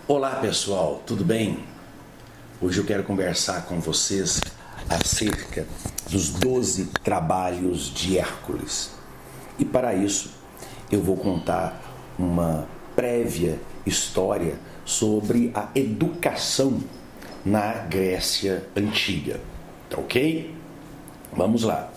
Olá pessoal, tudo bem? Hoje eu quero conversar com vocês acerca dos 12 trabalhos de Hércules. E para isso eu vou contar uma prévia história sobre a educação na Grécia Antiga. Tá ok? Vamos lá.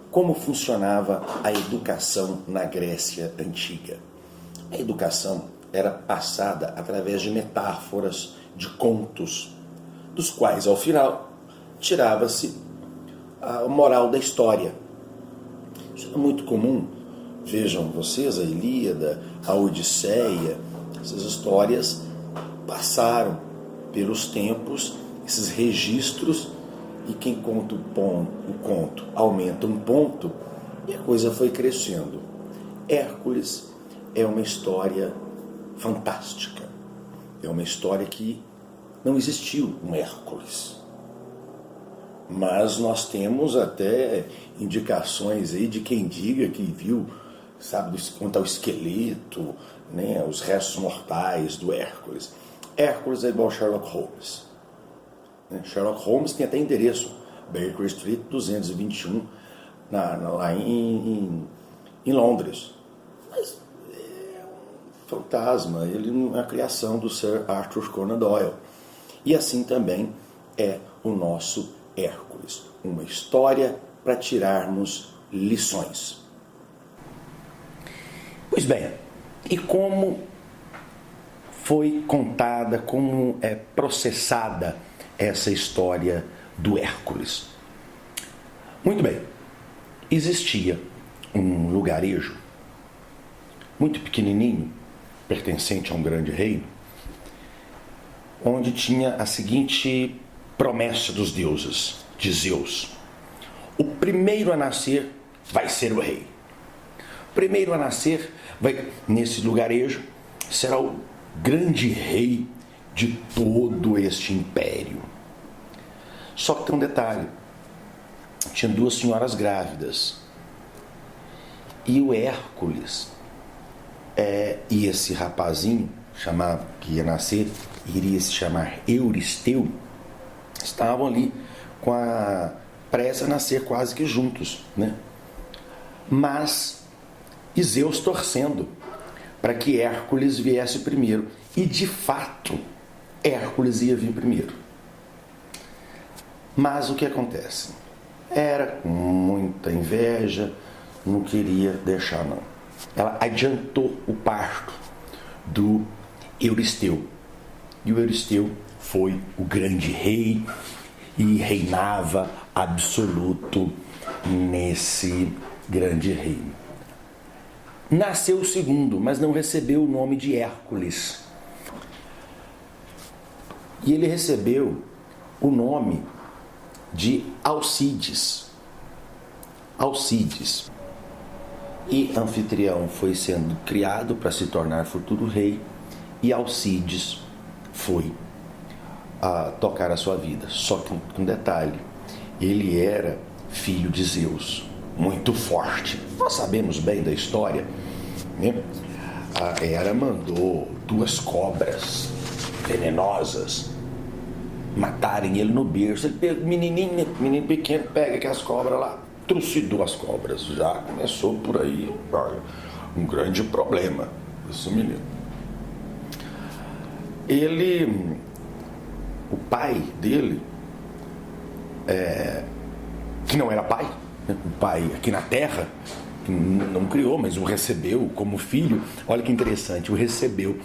Como funcionava a educação na Grécia Antiga? A educação era passada através de metáforas, de contos, dos quais, ao final, tirava-se a moral da história. Isso era muito comum. Vejam vocês, a Ilíada, a Odisseia, essas histórias passaram pelos tempos, esses registros, e quem conta o conto aumenta um ponto, e a coisa foi crescendo. Hércules é uma história fantástica. É uma história que não existiu um Hércules. Mas nós temos até indicações aí de quem diga que viu, sabe, quanto ao esqueleto, né, os restos mortais do Hércules. Hércules é igual Sherlock Holmes. Sherlock Holmes tem até endereço, Baker Street 221, lá em Londres. Mas é um fantasma, ele é a criação do Sir Arthur Conan Doyle. E assim também é o nosso Hércules, uma história para tirarmos lições. Pois bem, e como foi contada, como é processada essa história do Hércules? Muito bem, existia um lugarejo muito pequenininho, pertencente a um grande reino, onde tinha a seguinte promessa dos deuses, de Zeus: o primeiro a nascer vai ser o rei. O primeiro a nascer nesse lugarejo será o grande rei de todo este império. Só que tem um detalhe: tinha duas senhoras grávidas, e o Hércules e esse rapazinho que ia nascer, iria se chamar Euristeu, estavam ali com a pressa a nascer quase que juntos, né? Mas Zeus torcendo para que Hércules viesse primeiro, e de fato Hércules ia vir primeiro. Mas o que acontece? Era com muita inveja, não queria deixar não. Ela adiantou o parto do Euristeu. E o Euristeu foi o grande rei e reinava absoluto nesse grande reino. Nasceu o segundo, mas não recebeu o nome de Hércules. E ele recebeu o nome de Alcides. Alcides. E Anfitrião foi sendo criado para se tornar futuro rei, e Alcides foi a tocar a sua vida. Só que um detalhe: ele era filho de Zeus, muito forte. Nós sabemos bem da história, né? A Hera mandou 2 cobras venenosas matarem ele no berço. Ele pegou, menino pequeno, pega aquelas cobras lá, trucidou as cobras. Já começou por aí, olha, um grande problema esse menino. O pai dele, que não era pai, né? O pai aqui na terra, não criou, mas o recebeu como filho. Olha que interessante, o recebeu.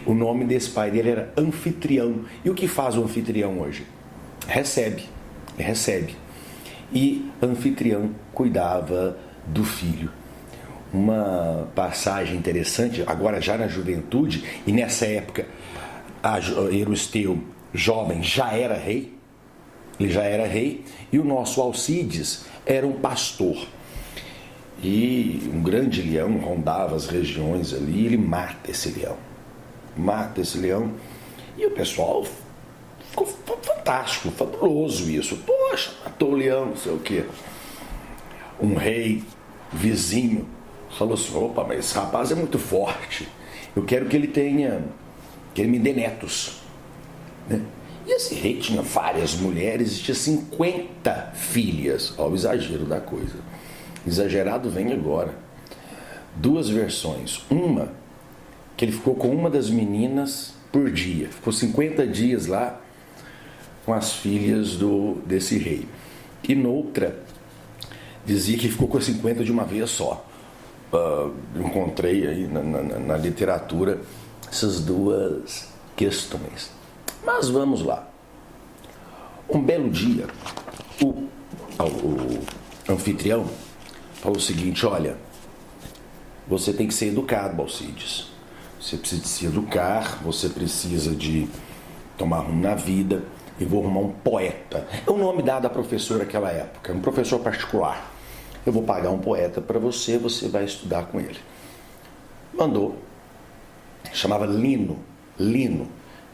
O nome desse pai dele era Anfitrião. E o que faz o anfitrião hoje? Recebe. E Anfitrião cuidava do filho. Uma passagem interessante, agora já na juventude, e nessa época Euristeu, jovem, já era rei. Ele já era rei, e o nosso Alcides era um pastor. E um grande leão rondava as regiões ali, e ele mata esse leão. E o pessoal ficou fantástico, fabuloso isso. Poxa, matou o leão, não sei o quê. Um rei vizinho falou assim: opa, mas esse rapaz é muito forte. Eu quero que ele tenha que ele me dê netos, né? E esse rei tinha várias mulheres e tinha 50 filhas. Olha o exagero da coisa. Exagerado vem agora. Duas versões. Uma, que ele ficou com uma das meninas por dia. Ficou 50 dias lá com as filhas desse rei. E noutra, dizia que ficou com 50 de uma vez só. Encontrei aí na literatura essas duas questões. Mas vamos lá. Um belo dia, o anfitrião falou o seguinte: olha, você tem que ser educado, Alcides. Você precisa de se educar, você precisa de tomar rumo na vida. Eu vou arrumar um poeta. É o nome dado à professora naquela época, um professor particular. Eu vou pagar um poeta para você, você vai estudar com ele. Mandou. Chamava Lino,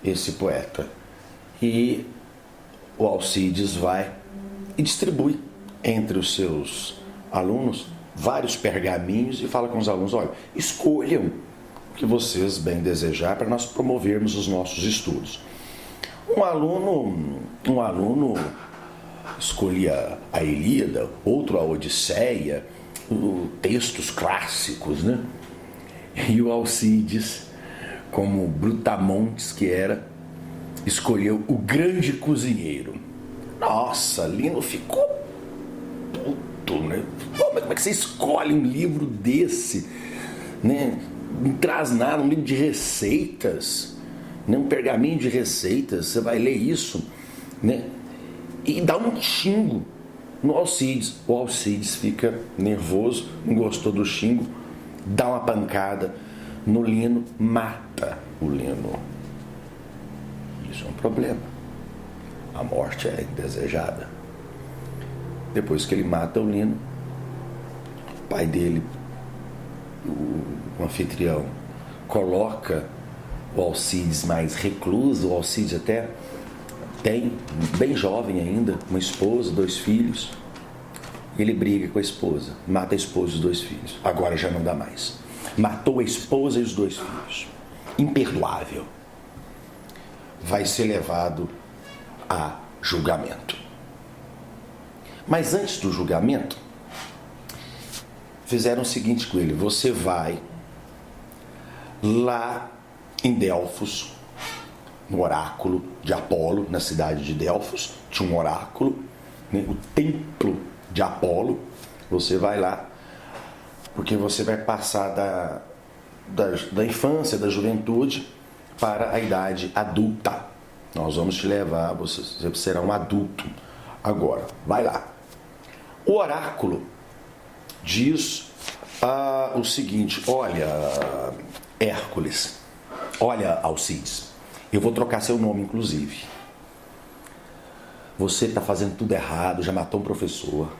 esse poeta. E o Alcides vai e distribui entre os seus alunos vários pergaminhos e fala com os alunos: olha, escolham o que vocês bem desejar para nós promovermos os nossos estudos. Um aluno escolhia a Ilíada, outro a Odisseia, textos clássicos, né? E o Alcides, como brutamontes que era, escolheu o Grande Cozinheiro. Nossa, Lino ficou puto, né? Pô, mas como é que você escolhe um livro desse, né? Não traz nada, um livro de receitas, né? Um pergaminho de receitas, você vai ler isso, né? E dá um xingo no Alcides. O Alcides fica nervoso, não gostou do xingo, dá uma pancada no Lino, mata o Lino. Isso é um problema. A morte é indesejada. Depois que ele mata o Lino, o pai dele, o anfitrião, coloca o Alcides mais recluso. O Alcides até tem, bem jovem ainda, uma esposa, 2 filhos. Ele briga com a esposa, mata a esposa e os 2 filhos. Agora já não dá mais. Matou a esposa e os 2 filhos. Imperdoável. Vai ser levado a julgamento. Mas antes do julgamento, fizeram o seguinte com ele: você vai lá em Delfos, no oráculo de Apolo, na cidade de Delfos, tinha um oráculo, né, o templo de Apolo. Você vai lá, porque você vai passar da infância, da juventude, para a idade adulta. Nós vamos te levar, você será um adulto agora. Vai lá. O oráculo diz o seguinte: olha, Hércules, olha, Alcides, eu vou trocar seu nome, inclusive. Você está fazendo tudo errado, já matou um professor,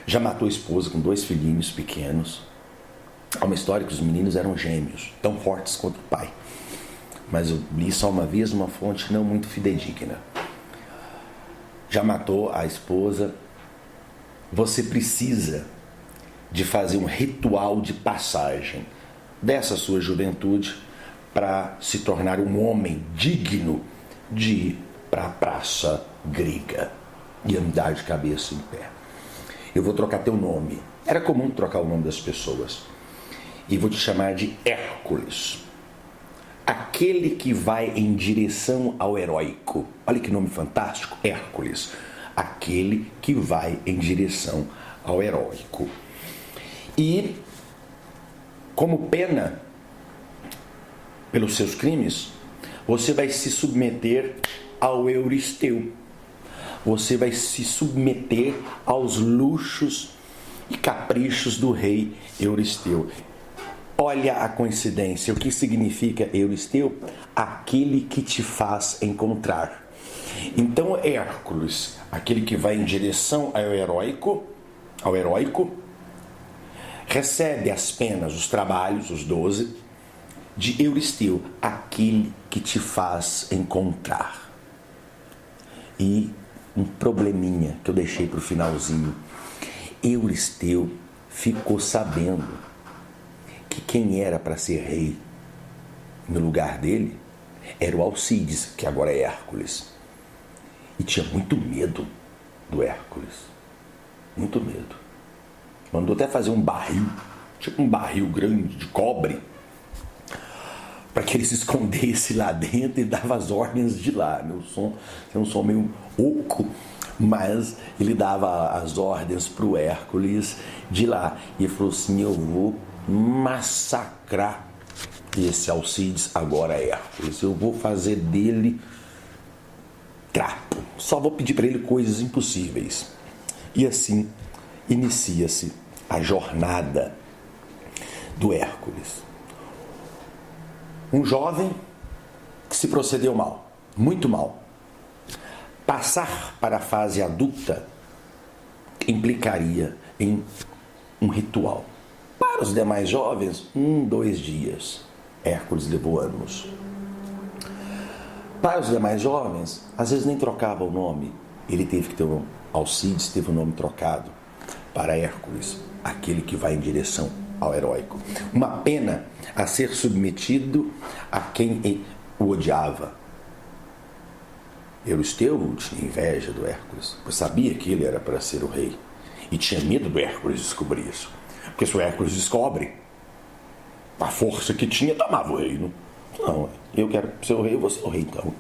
já matou a esposa com 2 filhinhos pequenos. Há uma história que os meninos eram gêmeos, tão fortes quanto o pai. Mas eu li só uma vez uma fonte não muito fidedigna. Já matou a esposa. Você precisa de fazer um ritual de passagem dessa sua juventude para se tornar um homem digno de ir para a praça grega e andar de cabeça em pé. Eu vou trocar teu nome. Era comum trocar o nome das pessoas. E vou te chamar de Hércules. Aquele que vai em direção ao heróico. Olha que nome fantástico, Hércules. Aquele que vai em direção ao heróico. E, como pena pelos seus crimes, você vai se submeter ao Euristeu. Você vai se submeter aos luxos e caprichos do rei Euristeu. Olha a coincidência. O que significa Euristeu? Aquele que te faz encontrar. Então, Hércules, aquele que vai em direção ao heróico, recebe as penas, os trabalhos, os 12, de Euristeu, aquele que te faz encontrar. E um probleminha que eu deixei para o finalzinho. Euristeu ficou sabendo que quem era para ser rei no lugar dele era o Alcides, que agora é Hércules. E tinha muito medo do Hércules. Muito medo. Mandou até fazer um barril, tipo um barril grande de cobre, para que ele se escondesse lá dentro e dava as ordens de lá. Meu som é um som meio oco, mas ele dava as ordens para o Hércules de lá. E ele falou assim: eu vou massacrar esse Alcides, agora é Hércules. Eu vou fazer dele trapo. Só vou pedir para ele coisas impossíveis. E assim inicia-se a jornada do Hércules. Um jovem que se procedeu mal, muito mal. Passar para a fase adulta implicaria em um ritual. Para os demais jovens, 2 dias. Hércules levou anos. Para os demais jovens, às vezes nem trocava o nome. Ele teve que ter Alcides teve o nome trocado para Hércules, aquele que vai em direção ao heróico. Uma pena a ser submetido a quem o odiava. Euristeu tinha inveja do Hércules, pois sabia que ele era para ser o rei. E tinha medo do Hércules descobrir isso. Porque se o Hércules descobre, a força que tinha, tomava o reino. Não, eu quero ser o rei, eu vou ser o rei então.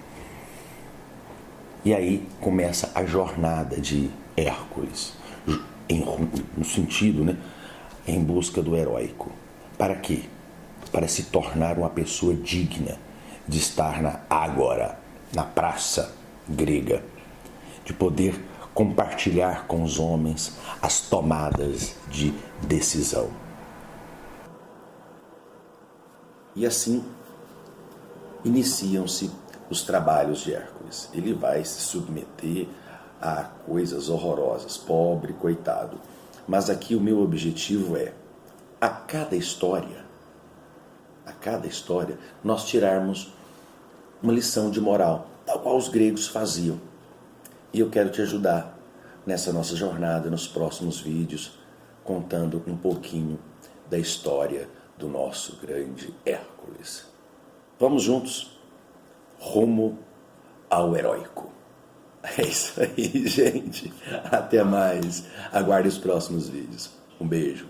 E aí começa a jornada de Hércules, no sentido, né, em busca do heróico. Para quê? Para se tornar uma pessoa digna de estar na ágora, na praça grega, de poder compartilhar com os homens as tomadas de decisão. E assim iniciam-se os trabalhos de Hércules. Ele vai se submeter a coisas horrorosas, pobre, coitado. Mas aqui o meu objetivo é, a cada história, nós tirarmos uma lição de moral, tal qual os gregos faziam. E eu quero te ajudar nessa nossa jornada, nos próximos vídeos, contando um pouquinho da história do nosso grande Hércules. Vamos juntos, rumo ao heróico. É isso aí, gente. Até mais. Aguarde os próximos vídeos. Um beijo.